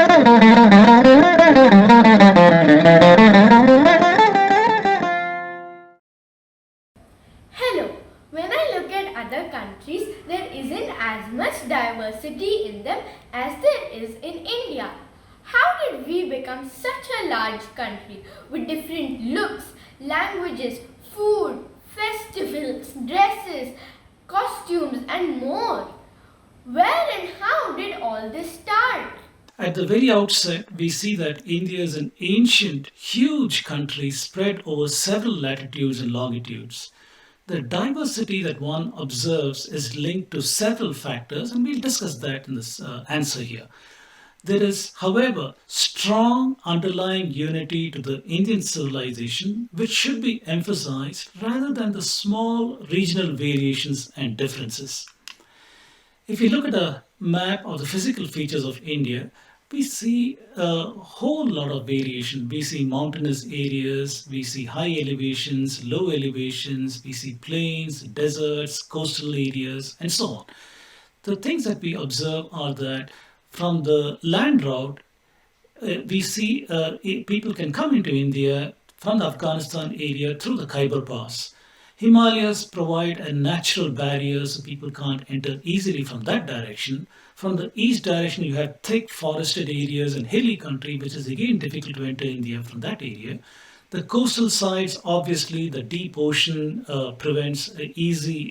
Hello. When I look at other countries, there isn't as much diversity in them as there is in India. How did we become such a large country with different looks, languages, food, festivals, dresses, costumes, and more? Where and how did all this start? At the very outset, we see that India is an ancient, huge country spread over several latitudes and longitudes. The diversity that one observes is linked to several factors, and we'll discuss that in this answer here. There is, however, strong underlying unity to the Indian civilization, which should be emphasized rather than the small regional variations and differences. If you look at a map of the physical features of India, we see a whole lot of variation. We see mountainous areas, we see high elevations, low elevations, we see plains, deserts, coastal areas, and so on. The things that we observe are that from the land route, we see people can come into India from the Afghanistan area through the Khyber Pass. Himalayas provide a natural barrier so people can't enter easily from that direction. From the east direction, you have thick forested areas and hilly country, which is again difficult to enter India from that area. The coastal sides, obviously, the deep ocean prevents easy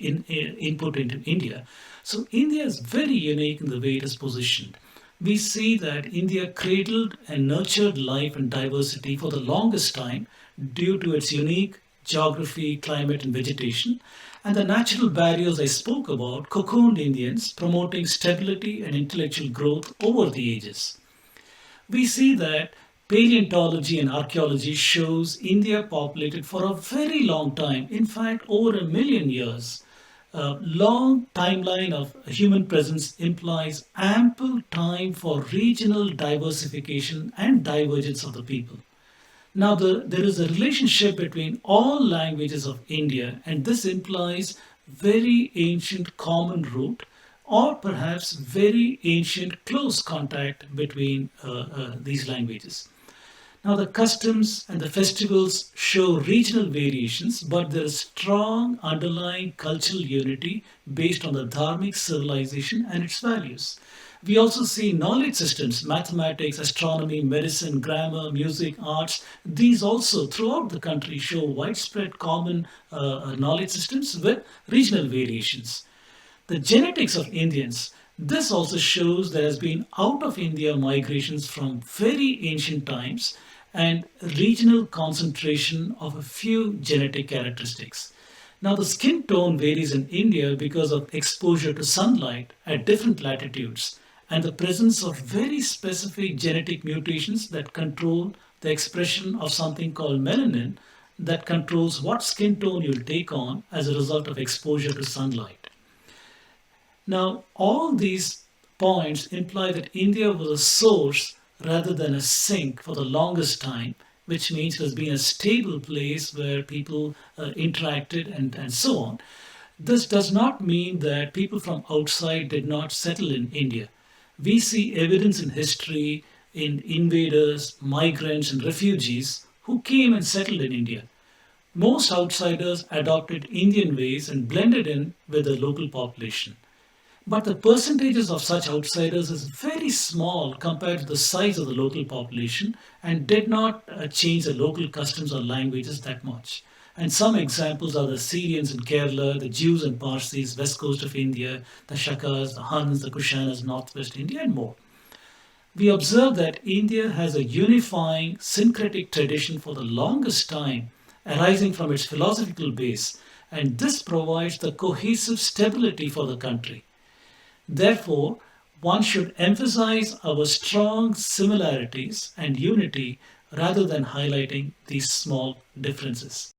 input into India. So India is very unique in the way it is positioned. We see that India cradled and nurtured life and diversity for the longest time due to its unique geography, climate, and vegetation. And the natural barriers I spoke about cocooned Indians, promoting stability and intellectual growth over the ages. We see that paleontology and archaeology shows India populated for a very long time, in fact, over a million years. A long timeline of human presence implies ample time for regional diversification and divergence of the people. Now, there is a relationship between all languages of India, and this implies very ancient common root or perhaps very ancient close contact between these languages. Now, the customs and the festivals show regional variations, but there is strong underlying cultural unity based on the dharmic civilization and its values. We also see knowledge systems, mathematics, astronomy, medicine, grammar, music, arts. These also throughout the country show widespread common knowledge systems with regional variations. The genetics of Indians. This also shows there has been out of India migrations from very ancient times and regional concentration of a few genetic characteristics. Now, the skin tone varies in India because of exposure to sunlight at different latitudes and the presence of very specific genetic mutations that control the expression of something called melanin that controls what skin tone you'll take on as a result of exposure to sunlight. Now, all these points imply that India was a source rather than a sink for the longest time, which means it has been a stable place where people interacted and so on. This does not mean that people from outside did not settle in India. We see evidence in history in invaders, migrants, and refugees who came and settled in India. Most outsiders adopted Indian ways and blended in with the local population. But the percentages of such outsiders is very small compared to the size of the local population and did not change the local customs or languages that much. And some examples are the Syrians in Kerala, the Jews in Parsis, west coast of India, the Shakas, the Huns, the Kushanas, northwest India, and more. We observe that India has a unifying syncretic tradition for the longest time, arising from its philosophical base, and this provides the cohesive stability for the country. Therefore, one should emphasize our strong similarities and unity rather than highlighting these small differences.